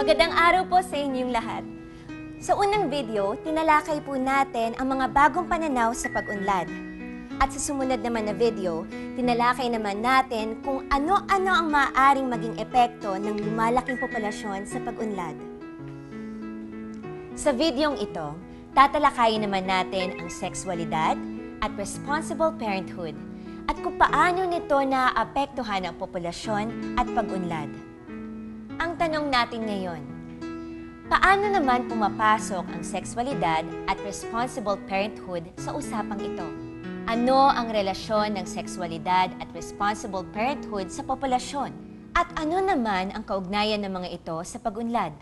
Magandang araw po sa inyong lahat. Sa unang video, tinalakay po natin ang mga bagong pananaw sa pag-unlad. At sa sumunod naman na video, tinalakay naman natin kung ano-ano ang maaaring maging epekto ng lumalaking populasyon sa pag-unlad. Sa videong ito, tatalakayin naman natin ang sexualidad at responsible parenthood at kung paano nito naaapektuhan ang populasyon at pag-unlad. Ang tanong natin ngayon, paano naman pumapasok ang sexualidad at responsible parenthood sa usapang ito? Ano ang relasyon ng sexualidad at responsible parenthood sa populasyon? At ano naman ang kaugnayan ng mga ito sa pag-unlad?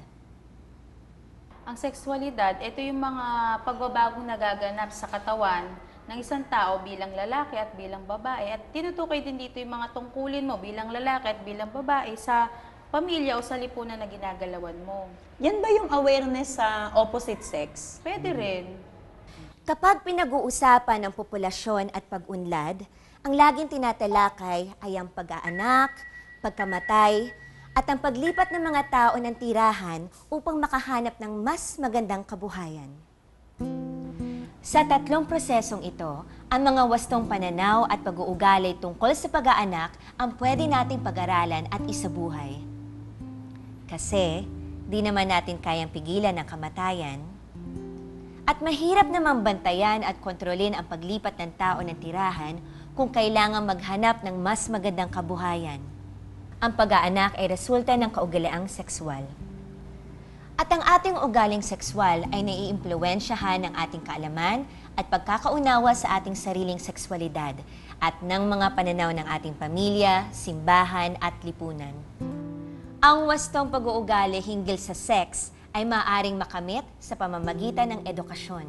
Ang sexualidad, ito yung mga pagbabagong nagaganap sa katawan ng isang tao bilang lalaki at bilang babae. At tinutukoy din dito yung mga tungkulin mo bilang lalaki at bilang babae sa pamilya o sa lipunan na ginagalawan mo. Yan ba yung awareness sa opposite sex? Pwede rin. Kapag pinag-uusapan ang populasyon at pag-unlad, ang laging tinatalakay ay ang pag-aanak, pagkamatay, at ang paglipat ng mga tao ng tirahan upang makahanap ng mas magandang kabuhayan. Sa tatlong prosesong ito, ang mga wastong pananaw at pag-uugali tungkol sa pag-aanak ang pwede nating pag-aralan at isabuhay. Kasi, di naman natin kayang pigilan ang kamatayan. At mahirap namang bantayan at kontrolin ang paglipat ng tao ng tirahan kung kailangan maghanap ng mas magandang kabuhayan. Ang pag-aanak ay resulta ng kaugaliang sexual. At ang ating ugaling sexual ay naiimpluwensyahan ng ating kaalaman at pagkakaunawa sa ating sariling sexualidad at ng mga pananaw ng ating pamilya, simbahan at lipunan. Ang wastong pag-uugali hinggil sa sex ay maaaring makamit sa pamamagitan ng edukasyon.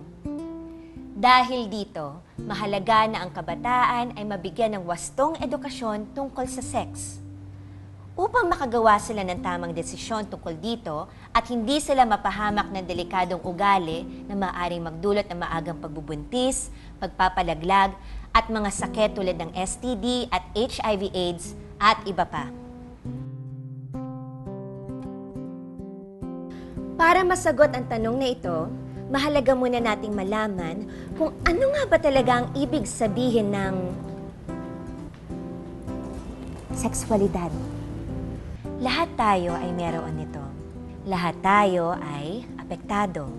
Dahil dito, mahalaga na ang kabataan ay mabigyan ng wastong edukasyon tungkol sa sex. Upang makagawa sila ng tamang desisyon tungkol dito at hindi sila mapahamak ng delikadong ugali na maaaring magdulot ng maagang pagbubuntis, pagpapalaglag at mga sakit tulad ng STD at HIV/AIDS at iba pa. Para masagot ang tanong na ito, mahalaga muna nating malaman kung ano nga ba talaga ang ibig sabihin ng sexualidad. Lahat tayo ay meron nito. Lahat tayo ay apektado.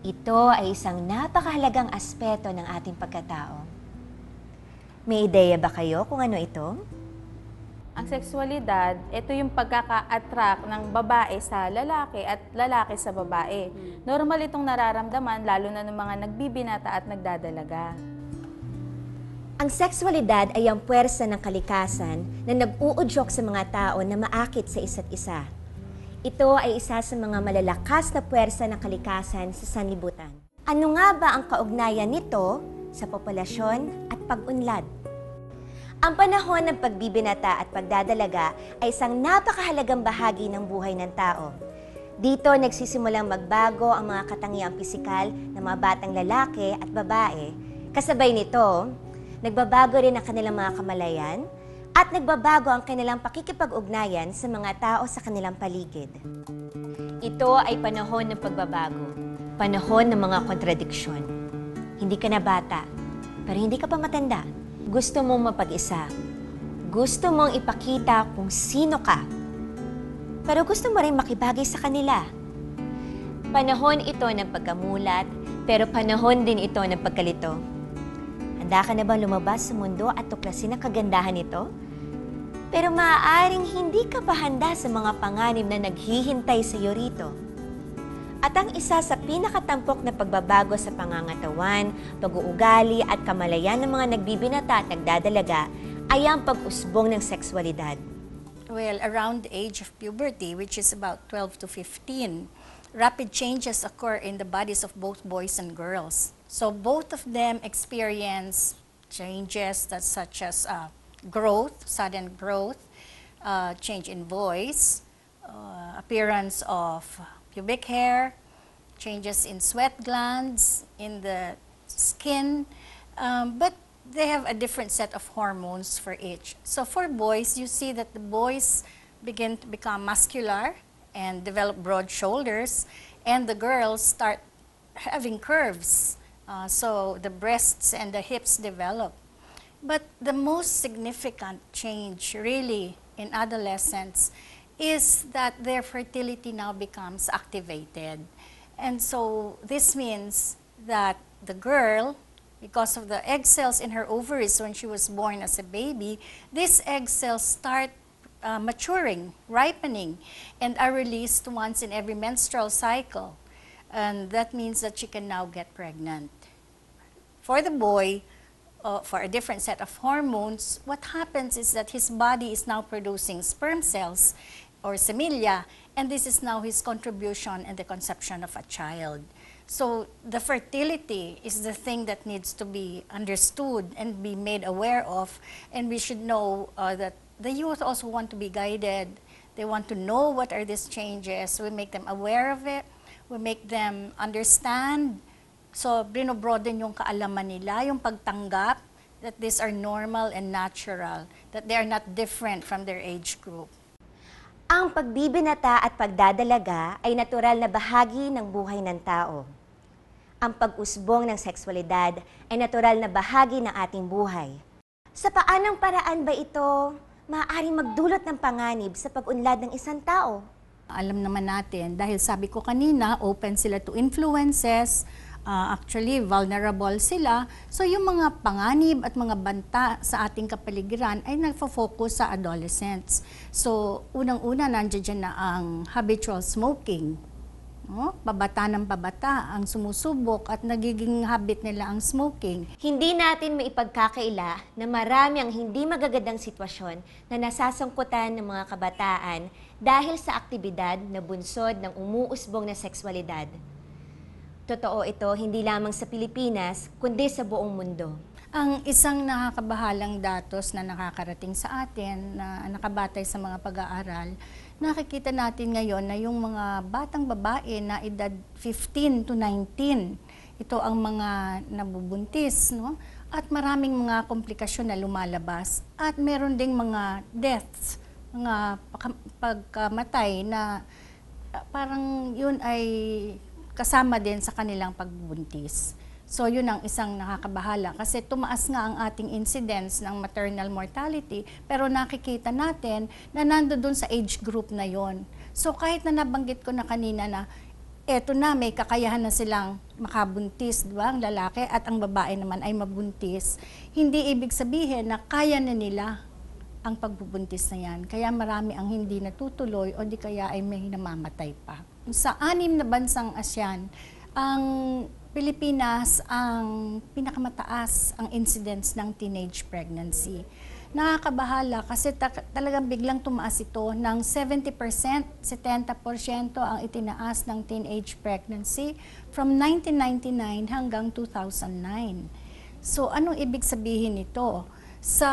Ito ay isang napakahalagang aspeto ng ating pagkatao. May ideya ba kayo kung ano ito? Ang sexualidad, ito yung pagkaka-attract ng babae sa lalaki at lalaki sa babae. Normal itong nararamdaman lalo na ng mga nagbibinata at nagdadalaga. Ang sexualidad ay ang puwersa ng kalikasan na nag-uudyok sa mga tao na maakit sa isa't isa. Ito ay isa sa mga malalakas na puwersa ng kalikasan sa sanlibutan. Ano nga ba ang kaugnayan nito sa populasyon at pag-unlad? Ang panahon ng pagbibinata at pagdadalaga ay isang napakahalagang bahagi ng buhay ng tao. Dito nagsisimulang magbago ang mga katangiang pisikal ng mga batang lalaki at babae. Kasabay nito, nagbabago rin ang kanilang mga kamalayan at nagbabago ang kanilang pakikipag-ugnayan sa mga tao sa kanilang paligid. Ito ay panahon ng pagbabago, panahon ng mga kontradiksyon. Hindi ka na bata, pero hindi ka pa matanda. Gusto mong mapag-isa. Gusto mong ipakita kung sino ka. Pero gusto mo rin makibagay sa kanila. Panahon ito ng pagkamulat, pero panahon din ito ng pagkalito. Handa ka na bang lumabas sa mundo at tuklasin ang kagandahan nito? Pero maaaring hindi ka pa handa sa mga panganib na naghihintay sa iyo rito. At ang isa sa pinakatampok na pagbabago sa pangangatawan, pag-uugali at kamalayan ng mga nagbibinata at nagdadalaga ay ang pag-usbong ng sexualidad. Well, around the age of puberty, which is about 12 to 15, rapid changes occur in the bodies of both boys and girls. So both of them experience changes such as growth, sudden growth, change in voice, appearance of pubic hair, changes in sweat glands, in the skin, but they have a different set of hormones for each. So for boys, you see that the boys begin to become muscular and develop broad shoulders, and the girls start having curves. So the breasts and the hips develop. But the most significant change really in adolescents is that their fertility now becomes activated. And so this means that the girl, because of the egg cells in her ovaries when she was born as a baby, these egg cells start maturing, ripening, and are released once in every menstrual cycle. And that means that she can now get pregnant. For the boy, for a different set of hormones, what happens is that his body is now producing sperm cells or semilia, and this is now his contribution in the conception of a child. So the fertility is the thing that needs to be understood and be made aware of, and we should know that the youth also want to be guided. They want to know what are these changes. We make them aware of it. We make them understand. So, binobroaden yung kaalaman nila, yung pagtanggap that these are normal and natural, that they are not different from their age group. Ang pagbibinata at pagdadalaga ay natural na bahagi ng buhay ng tao. Ang pag-usbong ng sexualidad ay natural na bahagi ng ating buhay. Sa paanong paraan ba ito maaaring magdulot ng panganib sa pag-unlad ng isang tao? Alam naman natin, dahil sabi ko kanina, open sila to influences, actually vulnerable sila. So yung mga panganib at mga banta sa ating kapaligiran ay nagfo-focus sa adolescents. So unang-una nandiyan dyan na ang habitual smoking. Pabata ng pabata ang sumusubok at nagiging habit nila ang smoking. Hindi natin maipagkakaila na marami ang hindi magagandang sitwasyon na nasasangkutan ng mga kabataan dahil sa aktibidad na bunsod ng umuusbong na sexualidad. Totoo ito hindi lamang sa Pilipinas, kundi sa buong mundo. Ang isang nakakabahalang datos na nakakarating sa atin na nakabatay sa mga pag-aaral, nakikita natin ngayon na yung mga batang babae na edad 15 to 19, ito ang mga nabubuntis, no? At maraming mga komplikasyon na lumalabas. At meron ding mga deaths, mga pagkamatay na parang yun ay kasama din sa kanilang pagbubuntis. So yun ang isang nakakabahala kasi tumaas nga ang ating incidence ng maternal mortality pero nakikita natin na nandoon sa age group na yon. So kahit na nabanggit ko na kanina na eto na may kakayahan na silang makabuntis, di ba? Ang lalaki at ang babae naman ay mabuntis, hindi ibig sabihin na kaya na nila ang pagbubuntis na yan. Kaya marami ang hindi natutuloy o di kaya ay may namamatay pa. Sa 6 na bansang ASEAN, ang Pilipinas ang pinakamataas ang incidence ng teenage pregnancy. Nakakabahala kasi talagang biglang tumaas ito ng 70%, 70% ang itinaas ng teenage pregnancy from 1999 hanggang 2009. So anong ibig sabihin nito? Sa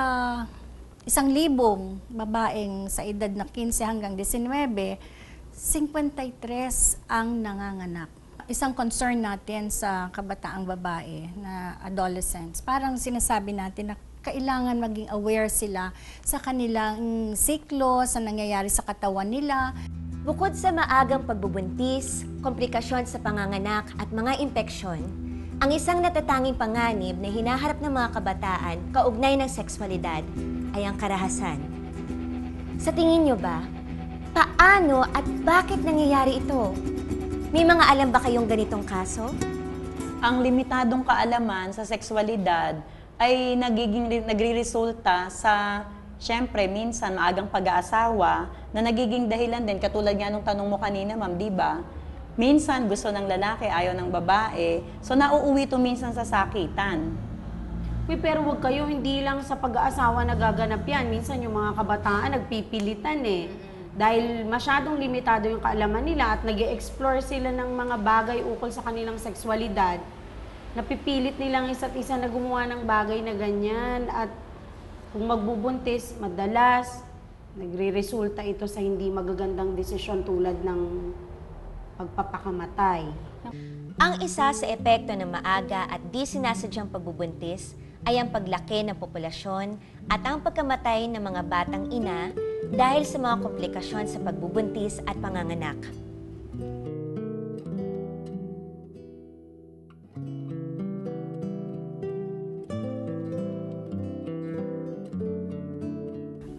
1,000 babaeng sa edad na 15 hanggang 19, 53 ang nanganganak. Isang concern natin sa kabataang babae na adolescents, parang sinasabi natin na kailangan maging aware sila sa kanilang siklo, sa nangyayari sa katawan nila. Bukod sa maagang pagbubuntis, komplikasyon sa panganganak at mga impeksyon, ang isang natatanging panganib na hinaharap ng mga kabataan kaugnay ng sexualidad ay ang karahasan. Sa tingin nyo ba, paano at bakit nangyayari ito? May mga alam ba kayong ganitong kaso? Ang limitadong kaalaman sa sexualidad ay nagre-resulta sa, syempre, minsan maagang pag-aasawa na nagiging dahilan din, katulad nga nung tanong mo kanina, ma'am, di ba? Minsan gusto ng lalaki, ayaw ng babae, so nauuwi to minsan sa sakitan. Uy, pero wag kayo, hindi lang sa pag-aasawa nagaganap yan. Minsan yung mga kabataan nagpipilitan eh. Dahil masyadong limitado yung kaalaman nila at nag-e-explore sila ng mga bagay ukol sa kanilang sexualidad, napipilit nilang isa't isa na gumawa ng bagay na ganyan. At kung magbubuntis, madalas, nagre-resulta ito sa hindi magagandang desisyon tulad ng pagpapakamatay. Ang isa sa epekto ng maaga at di sinasadyang pagbubuntis ay ang paglaki ng populasyon at ang pagkamatay ng mga batang ina dahil sa mga komplikasyon sa pagbubuntis at panganganak.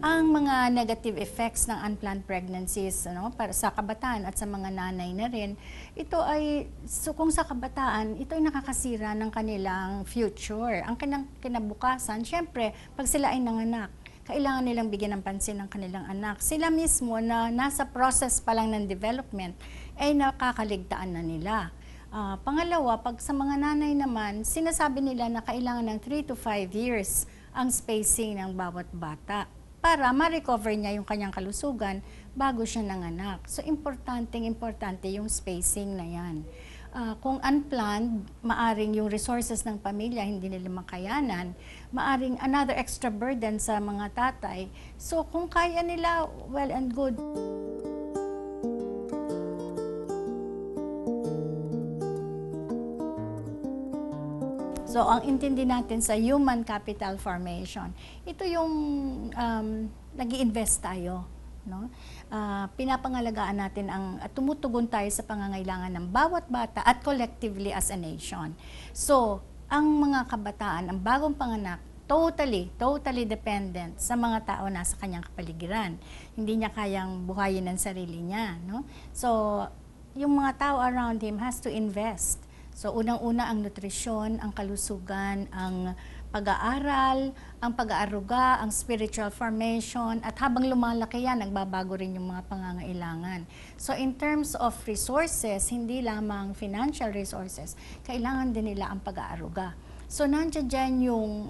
Ang mga negative effects ng unplanned pregnancies para sa kabataan at sa mga nanay na rin, ito ay, kung sa kabataan, ito ay nakakasira ng kanilang future. Ang kinabukasan, syempre, pag sila ay nanganak, kailangan nilang bigyan ng pansin ng kanilang anak. Sila mismo na nasa process pa lang ng development, ay nakakaligtaan na nila. Pangalawa, pag sa mga nanay naman, sinasabi nila na kailangan ng 3 to 5 years ang spacing ng bawat bata para ma-recover niya yung kanyang kalusugan bago siya nanganak. So, importante yung spacing na yan. Kung unplanned, maaring yung resources ng pamilya hindi nila makayanan, maaring another extra burden sa mga tatay. So, kung kaya nila, well and good. So, ang intindi natin sa human capital formation, ito yung nag-i-invest tayo. No? Pinapangalagaan natin at tumutugon tayo sa pangangailangan ng bawat bata at collectively as a nation. So, ang mga kabataan, ang bagong panganak, totally dependent sa mga tao nasa kanyang kapaligiran. Hindi niya kayang buhayin ang sarili niya. No? So, yung mga tao around him has to invest. So, unang-una ang nutrisyon, ang kalusugan, ang pag-aaral, ang pag-aaruga, ang spiritual formation, at habang lumalaki yan, nagbabago rin yung mga pangangailangan. So, in terms of resources, hindi lamang financial resources, kailangan din nila ang pag-aaruga. So, nandiyan dyan yung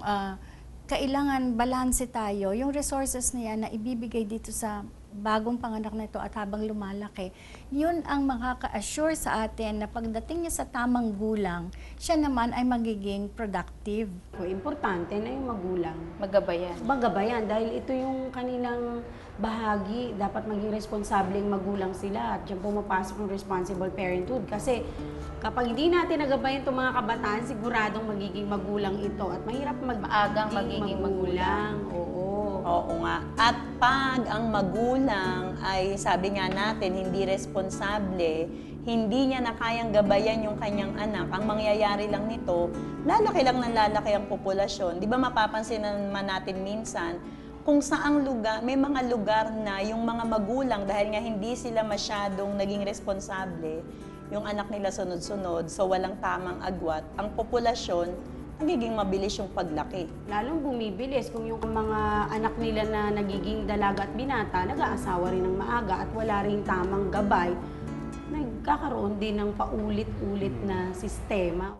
kailangan balanse tayo, yung resources na yan na ibibigay dito sa bagong panganak na ito at habang lumalaki, yun ang makaka-assure sa atin na pagdating niya sa tamang gulang, siya naman ay magiging productive. Importante na yung magulang. Magabayan. Magabayan dahil ito yung kanilang bahagi. Dapat maging responsableng magulang sila at diyan pumapasok yung responsible parenthood. Kasi kapag hindi natin nagabayan itong mga kabataan, siguradong magiging magulang ito at mahirap Maagang magiging magulang. Oo. Oo nga. At pag ang magulang ay sabi nga natin hindi responsable, hindi niya na kayang gabayan yung kanyang anak, ang mangyayari lang nito, lalaki lang ng lalaki ang populasyon. Di ba mapapansin naman natin minsan, kung saang lugar, may mga lugar na yung mga magulang dahil nga hindi sila masyadong naging responsable, yung anak nila sunod-sunod, so walang tamang agwat, ang populasyon, nagiging mabilis yung paglaki. Lalong bumibilis kung yung mga anak nila na nagiging dalaga at binata, nag-aasawa rin ng maaga at wala rin tamang gabay, nagkakaroon din ng paulit-ulit na sistema.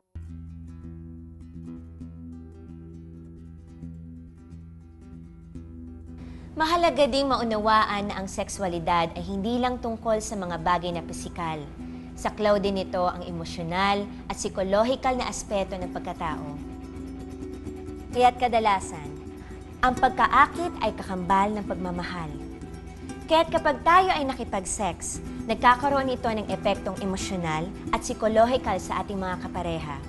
Mahalaga ding maunawaan na ang sexualidad ay hindi lang tungkol sa mga bagay na pisikal. Saklaw din ito ang emosyonal at psikolohikal na aspeto ng pagkatao. Kaya't kadalasan, ang pagkaakit ay kakambal ng pagmamahal. Kaya't kapag tayo ay nakipag-sex, nagkakaroon ito ng epektong emosyonal at psikolohikal sa ating mga kapareha.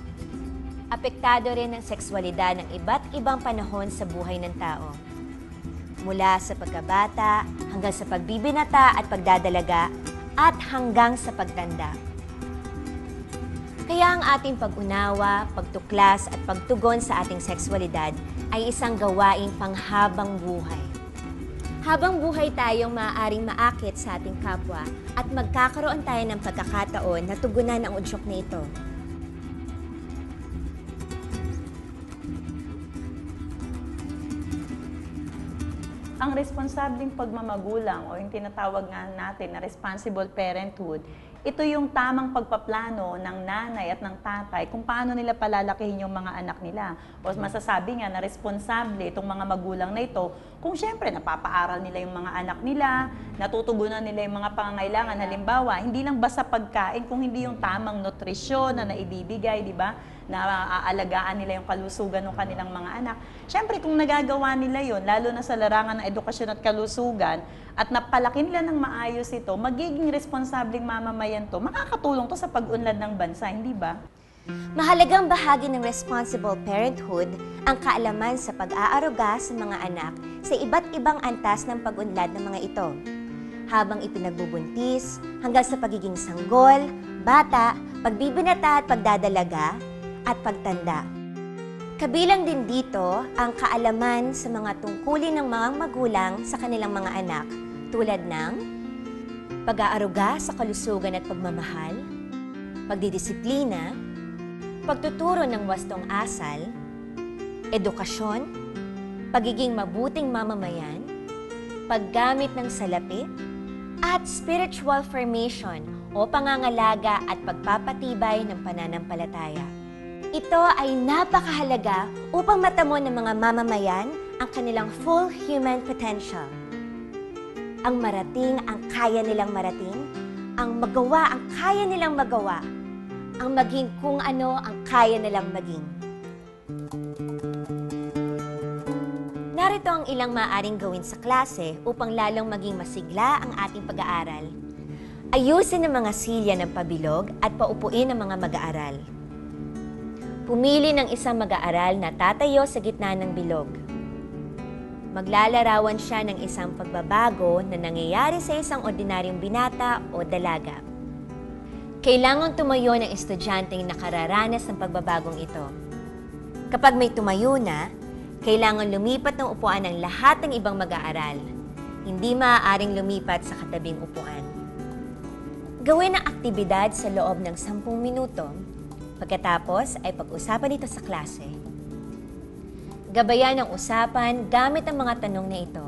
Apektado rin ang sexualidad ng iba't ibang panahon sa buhay ng tao. Mula sa pagkabata hanggang sa pagbibinata at pagdadalaga at hanggang sa pagtanda. Kaya ang ating pag-unawa, pagtuklas at pagtugon sa ating sexualidad ay isang gawaing panghabang buhay. Habang buhay tayong maaaring maakit sa ating kapwa at magkakaroon tayo ng pagkakataon na tugunan ang udyok na ito. Ang responsableng pagmamagulang o yung tinatawag nga natin na responsible parenthood, ito yung tamang pagpaplano ng nanay at ng tatay kung paano nila palalakihin yung mga anak nila. O masasabi nga na responsable itong mga magulang na ito kung syempre napapaaral nila yung mga anak nila, natutugunan nila yung mga pangangailangan. Halimbawa, hindi lang basta pagkain, kung hindi yung tamang nutrisyon na naibibigay, di ba? Na aalagaan nila yung kalusugan ng kanilang mga anak. Syempre, kung nagagawa nila yon, lalo na sa larangan ng edukasyon at kalusugan, at napalaki nila ng maayos ito, magiging responsableng mamamayan to, makakatulong to sa pag-unlad ng bansa, hindi ba? Mahalagang bahagi ng responsible parenthood ang kaalaman sa pag-aaruga sa mga anak sa iba't ibang antas ng pag-unlad ng mga ito, habang ipinagbubuntis hanggang sa pagiging sanggol, bata, pagbibinata at pagdadalaga, at pagtanda. Kabilang din dito ang kaalaman sa mga tungkulin ng mga magulang sa kanilang mga anak tulad ng pag-aaruga sa kalusugan at pagmamahal, pagdidisiplina, pagtuturo ng wastong asal, edukasyon, pagiging mabuting mamamayan, paggamit ng salapi, at spiritual formation o pangangalaga at pagpapatibay ng pananampalataya. Ito ay napakahalaga upang matamo ng mga mamamayan ang kanilang full human potential. Ang marating ang kaya nilang marating, ang magawa ang kaya nilang magawa, ang maging kung ano ang kaya nilang maging. Narito ang ilang maaaring gawin sa klase upang lalong maging masigla ang ating pag-aaral. Ayusin ang mga silya ng pabilog at paupuin ang mga mag-aaral. Pumili ng isang mag-aaral na tatayo sa gitna ng bilog. Maglalarawan siya ng isang pagbabago na nangyayari sa isang ordinaryong binata o dalaga. Kailangan tumayo ng estudyanteng nakararanas ng pagbabagong ito. Kapag may tumayo na, kailangan lumipat ng upuan ng lahat ng ibang mag-aaral. Hindi maaaring lumipat sa katabing upuan. Gawin ang aktibidad sa loob ng 10 minuto. Pagkatapos ay pag-usapan ito sa klase. Gabayan ang usapan gamit ang mga tanong na ito.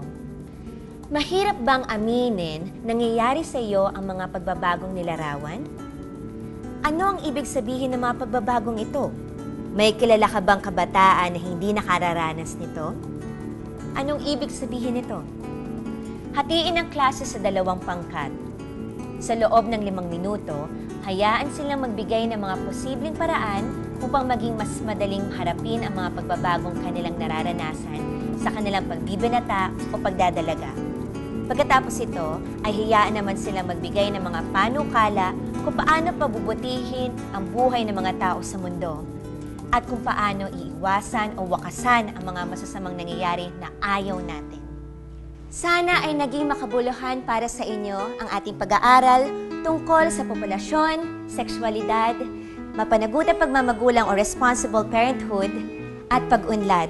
Mahirap bang aminin nangyayari sa iyo ang mga pagbabagong nilarawan? Ano ang ibig sabihin ng mga pagbabagong ito? May kilala ka bang kabataan na hindi nakararanas nito? Anong ibig sabihin nito? Hatiin ang klase sa 2 pangkat. Sa loob ng 5 minuto, hayaan silang magbigay ng mga posibleng paraan upang maging mas madaling harapin ang mga pagbabagong kanilang nararanasan sa kanilang pagbibinata o pagdadalaga. Pagkatapos ito, ay hayaan naman silang magbigay ng mga panukala kung paano pabubutihin ang buhay ng mga tao sa mundo at kung paano iiwasan o wakasan ang mga masasamang nangyayari na ayaw natin. Sana ay naging makabuluhan para sa inyo ang ating pag-aaral tungkol sa populasyon, sexualidad, mapanagutang pagmamagulang o responsible parenthood, at pag-unlad.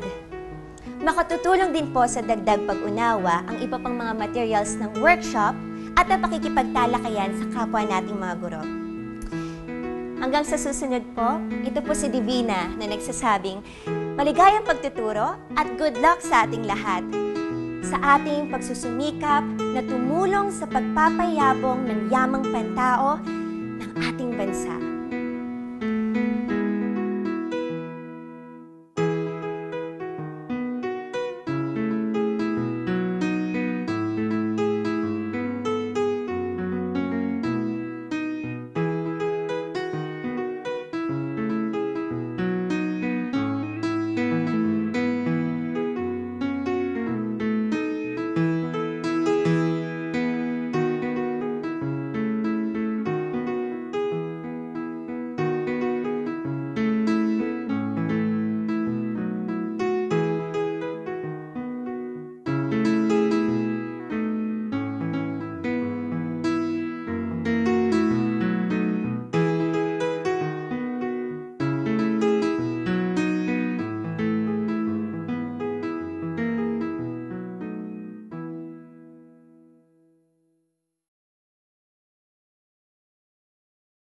Makatutulong din po sa dagdag pag-unawa ang iba pang mga materials ng workshop at ang pakikipagtalakayan sa kapwa nating mga guro. Hanggang sa susunod po, ito po si Divina na nagsasabing maligayang pagtuturo at good luck sa ating lahat sa ating pagsusumikap na tumulong sa pagpapayabong ng yamang pantao ng ating bansa.